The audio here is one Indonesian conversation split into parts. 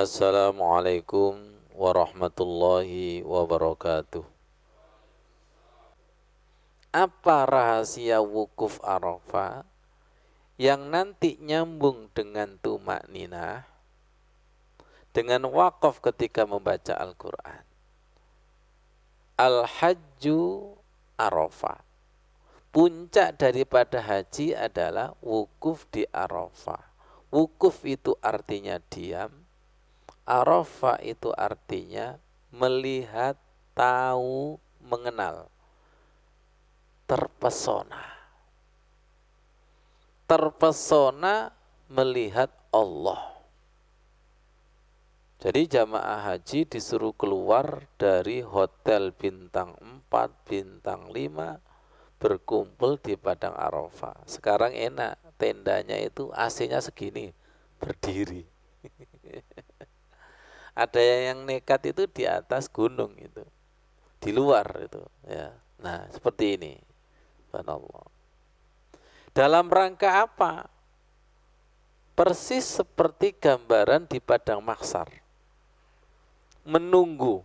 Assalamualaikum warahmatullahi wabarakatuh. Apa rahasia wukuf Arafah yang nanti nyambung dengan tumak ninah, dengan wakaf ketika membaca Al-Quran? Al-Hajju Arafah. Puncak daripada haji adalah wukuf di Arafah. Wukuf itu artinya diam. Arafah itu artinya melihat, tahu, mengenal, terpesona. Terpesona melihat Allah. Jadi jamaah haji disuruh keluar dari hotel bintang 4, bintang 5, berkumpul di Padang Arafah. Sekarang enak, tendanya itu AC-nya segini, berdiri. Ada yang nekat itu di atas gunung itu, di luar itu, ya. Nah, seperti ini. Subhanallah. Dalam rangka apa? Persis seperti gambaran di padang mahsyar. Menunggu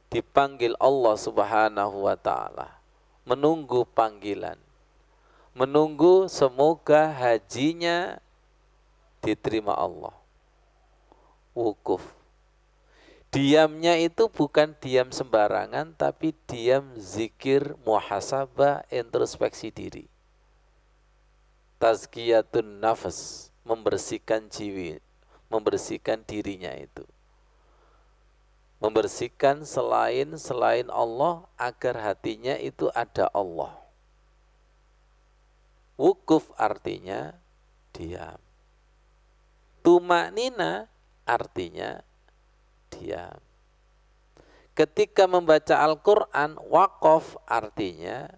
dipanggil Allah Subhanahu wa taala. Menunggu panggilan. Menunggu semoga hajinya diterima Allah. Wukuf. Diamnya itu bukan diam sembarangan, tapi diam zikir, muhasabah, introspeksi diri. Tazkiyatun nafas, membersihkan jiwa, membersihkan dirinya itu. Membersihkan selain Allah agar hatinya itu ada Allah. Wukuf artinya diam. Tumaknina artinya diam. Ketika membaca Al-Quran, waqaf artinya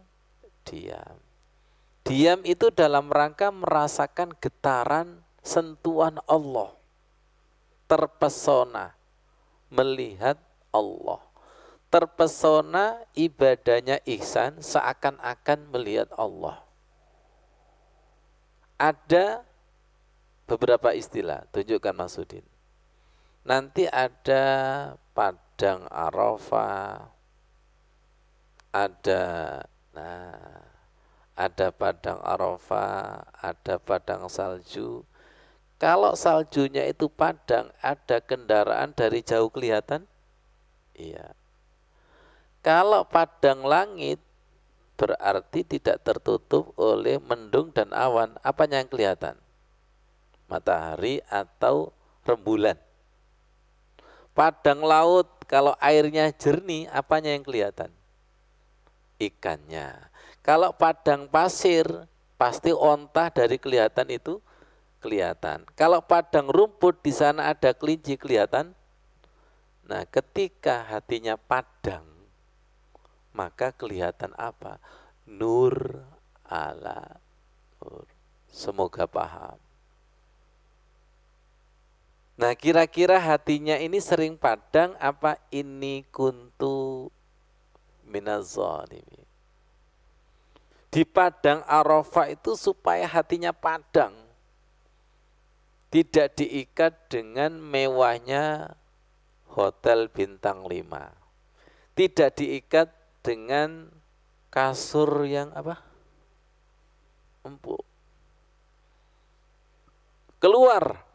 diam. Diam itu dalam rangka merasakan getaran sentuhan Allah. Terpesona melihat Allah. Terpesona ibadahnya ihsan seakan-akan melihat Allah. Ada beberapa istilah, tunjukkan Mas Udin. Nanti ada Padang Arafah, ada Padang Arafah, ada padang salju. Kalau saljunya itu padang, ada kendaraan dari jauh kelihatan? Iya. Kalau padang langit, berarti tidak tertutup oleh mendung dan awan. Apanya yang kelihatan? Matahari atau rembulan. Padang laut, kalau airnya jernih, apanya yang kelihatan? Ikannya. Kalau padang pasir, pasti ontah dari kelihatan itu kelihatan. Kalau padang rumput, di sana ada kelinci kelihatan. Nah, ketika hatinya padang, maka kelihatan apa? Nur ala nur. Semoga paham. Nah, kira-kira hatinya ini sering padang apa ini kuntu minaz zalimin? Di padang Arafah itu supaya hatinya padang. Tidak diikat dengan mewahnya hotel bintang 5. Tidak diikat dengan kasur yang empuk. Keluar,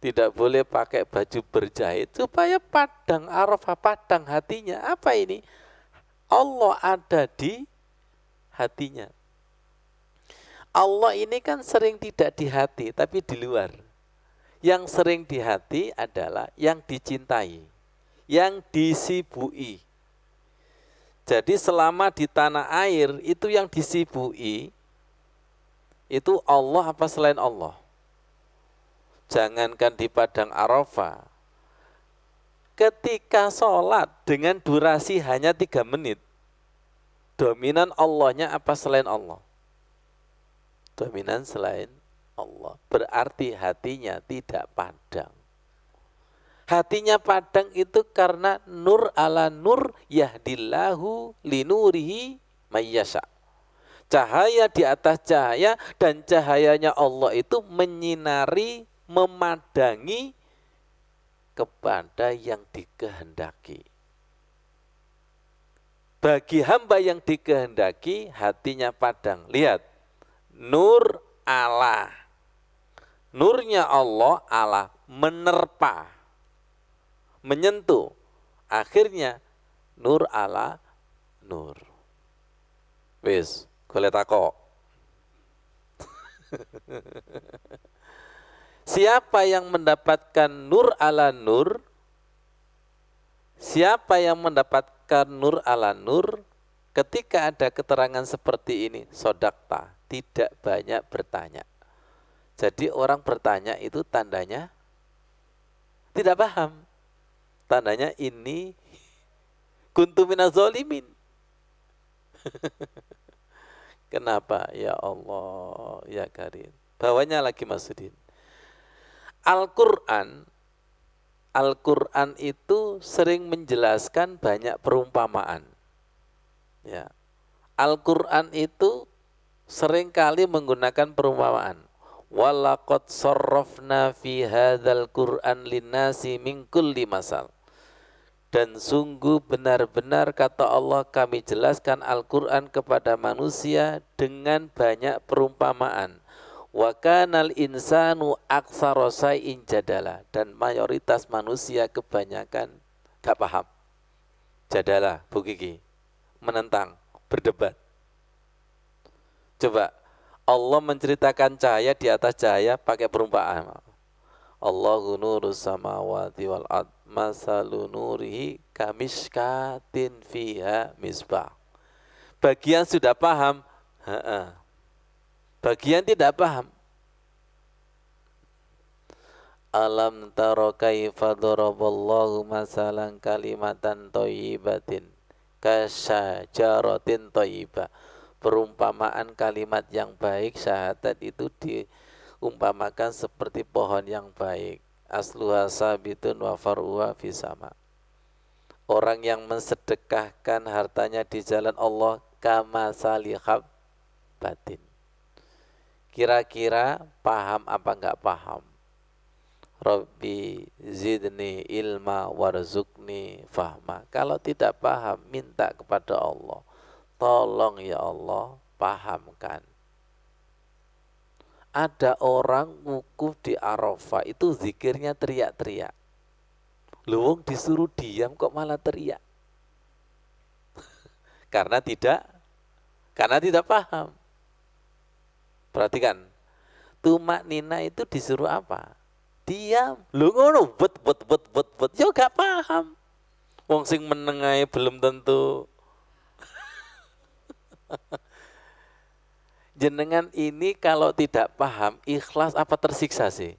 tidak boleh pakai baju berjahit supaya padang Arafah, padang hatinya. Apa ini? Allah ada di hatinya. Allah ini kan sering tidak di hati tapi di luar. Yang sering di hati adalah yang dicintai, yang disibui. Jadi selama di tanah air itu yang disibui itu Allah apa selain Allah? Jangankan di padang Arafah, ketika sholat dengan durasi hanya 3 menit, dominan Allahnya apa selain Allah? Dominan selain Allah. Berarti hatinya tidak padang. Hatinya padang itu karena nur ala nur yahdillahu linurihi mayyasha. Cahaya di atas cahaya dan cahayanya Allah itu menyinari, memadangi kepada yang dikehendaki. Bagi hamba yang dikehendaki, hatinya padang. Lihat, nur Allah. Nurnya Allah menerpa, menyentuh. Akhirnya nur Allah nur. Wis, golek takok. Siapa yang mendapatkan nur ala nur? Siapa yang mendapatkan nur ala nur? Ketika ada keterangan seperti ini, sodakta, tidak banyak bertanya. Jadi orang bertanya itu tandanya tidak paham. Tandanya ini kuntu minaz zalimin. Kenapa? Ya Allah, ya Karim. Bawanya lagi Mas Udin. Al-Quran itu sering menjelaskan banyak perumpamaan. Ya. Al-Quran itu seringkali menggunakan perumpamaan. Walaqad sarrafna fi hadzal Qur'an linnasi min kulli masal. Dan sungguh benar-benar kata Allah kami jelaskan Al-Quran kepada manusia dengan banyak perumpamaan. Wa kanal insanu aktsara shay'in jadala, dan mayoritas manusia kebanyakan gak paham. Jadala, Bu Kiki, menentang, berdebat. Coba Allah menceritakan cahaya di atas cahaya pakai perumpamaan. Allahu nurus samawati wal ard masalu nurihi kamishkatin fiha misbah. Bagian sudah paham, bagian tidak paham. Alam taro kaifa daraballahu masalan kalimatan thayyibatin kasyajaratin thayyibah. Perumpamaan kalimat yang baik, syahadat itu diumpamakan seperti pohon yang baik. Asluha sabitun wa far'uha fisama. Orang yang mensedekahkan hartanya di jalan Allah kama salihab batin. Kira-kira paham apa enggak paham? Rabbi zidni ilma warzuqni fahma. Kalau tidak paham, minta kepada Allah. Tolong ya Allah, pahamkan. Ada orang wukuf di Arafah itu zikirnya teriak-teriak. Lu disuruh diam kok malah teriak. Karena tidak paham. Perhatikan, tumak nina itu disuruh apa? Diam. Lu ngono bet. Yo gak paham. Wong sing menengai belum tentu. Jenengan ini kalau tidak paham, ikhlas apa tersiksa sih?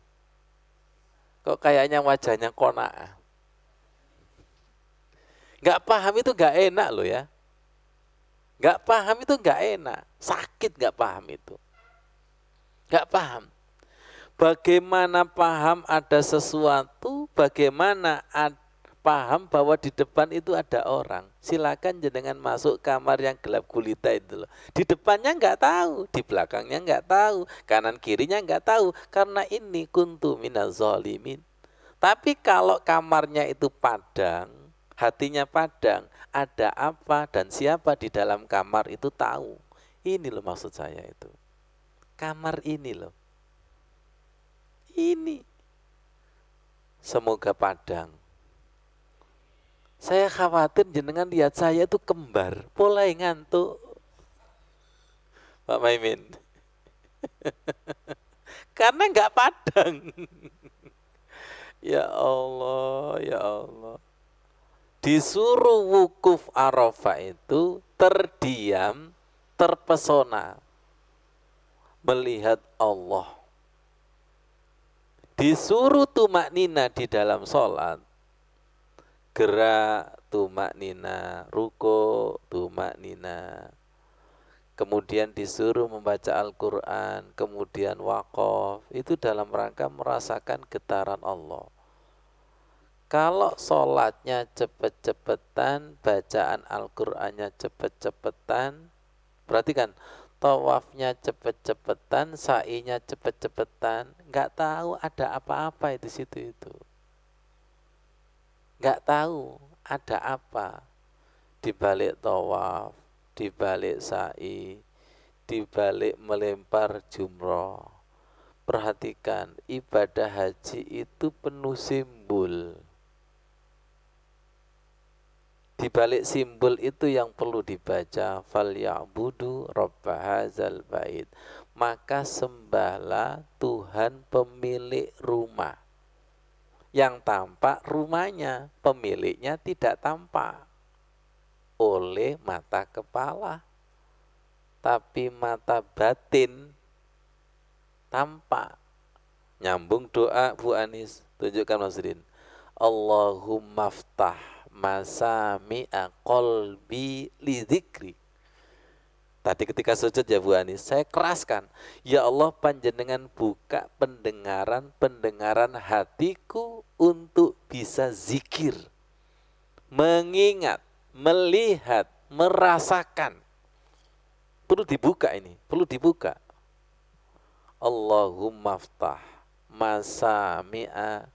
Kok kayaknya wajahnya kona'ah. Gak paham itu gak enak loh ya. Gak paham itu gak enak. Sakit gak paham itu. Gak paham. Bagaimana paham ada sesuatu, bagaimana paham bahwa di depan itu ada orang. Silakan jenengan masuk kamar yang gelap gulita itu loh. Di depannya nggak tahu, di belakangnya nggak tahu, kanan kirinya nggak tahu. Karena ini kuntu minaz zalimin. Tapi kalau kamarnya itu padang, hatinya padang, ada apa dan siapa di dalam kamar itu tahu. Ini loh maksud saya itu. Kamar ini loh. Ini. Semoga padang. Saya khawatir jenengan lihat saya itu kembar, mulai ngantuk. Pak Maimin. Karena nggak padang. Ya Allah, ya Allah. Disuruh wukuf Arafah itu terdiam, terpesona melihat Allah. Disuruh tumak nina di dalam sholat, gerak tumak nina, ruko tumak nina. Kemudian disuruh membaca Al-Quran, kemudian waqaf. Itu dalam rangka merasakan getaran Allah. Kalau sholatnya cepet-cepetan, bacaan Al-Qurannya cepet-cepetan, perhatikan, tawafnya cepet-cepetan, sa'inya cepet-cepetan, nggak tahu ada apa-apa di situ itu. nggak tahu ada apa di balik tawaf, di balik sa'i, di balik melempar jumroh. Perhatikan, ibadah haji itu penuh simbol. Di balik simbol itu yang perlu dibaca, falyabudu rabba hadzal bait. Maka sembahlah Tuhan pemilik rumah. Yang tampak rumahnya, pemiliknya tidak tampak oleh mata kepala. Tapi mata batin tampak. Nyambung doa Bu Anis, tunjukkan Mas Rin. Allahumma ftah masami'a qalbi lidzikri. Tadi ketika sujud ya Bu Anis, saya keraskan, ya Allah panjenengan buka pendengaran hatiku untuk bisa zikir, mengingat, melihat, merasakan. Perlu dibuka ini, perlu dibuka. Allahumma ftah masami'a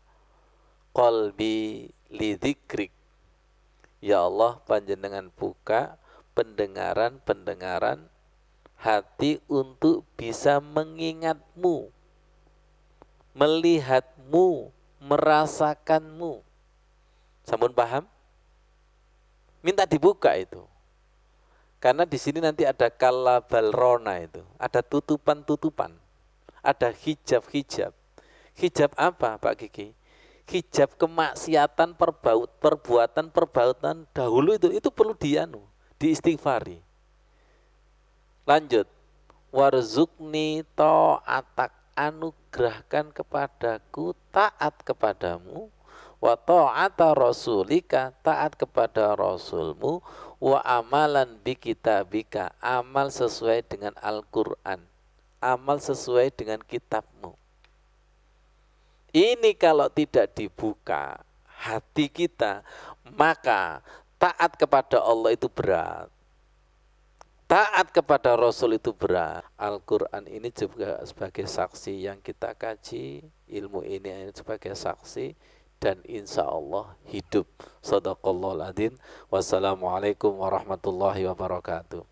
qalbi lidzikrik. Ya Allah panjenengan buka pendengaran hati untuk bisa mengingatmu, melihatmu, merasakanmu. Sampun paham? Minta dibuka itu. Karena di sini nanti ada kalabalrona itu, ada tutupan-tutupan, ada hijab-hijab. Hijab apa Pak Kiki? Hijab kemaksiatan perbuatan dahulu itu perlu diistighfari. Lanjut, warzukni ta'atak, anugerahkan kepadaku taat kepadamu, wa ta'ata rasulika, taat kepada rasulmu, wa amalan bi kitabika, amal sesuai dengan Al-Quran, amal sesuai dengan kitabmu. Ini kalau tidak dibuka hati kita, maka taat kepada Allah itu berat. Taat kepada Rasul itu berat. Al-Quran ini juga sebagai saksi yang kita kaji, ilmu ini sebagai saksi, dan insya Allah hidup. Shadaqallahul adzim. Wassalamualaikum warahmatullahi wabarakatuh.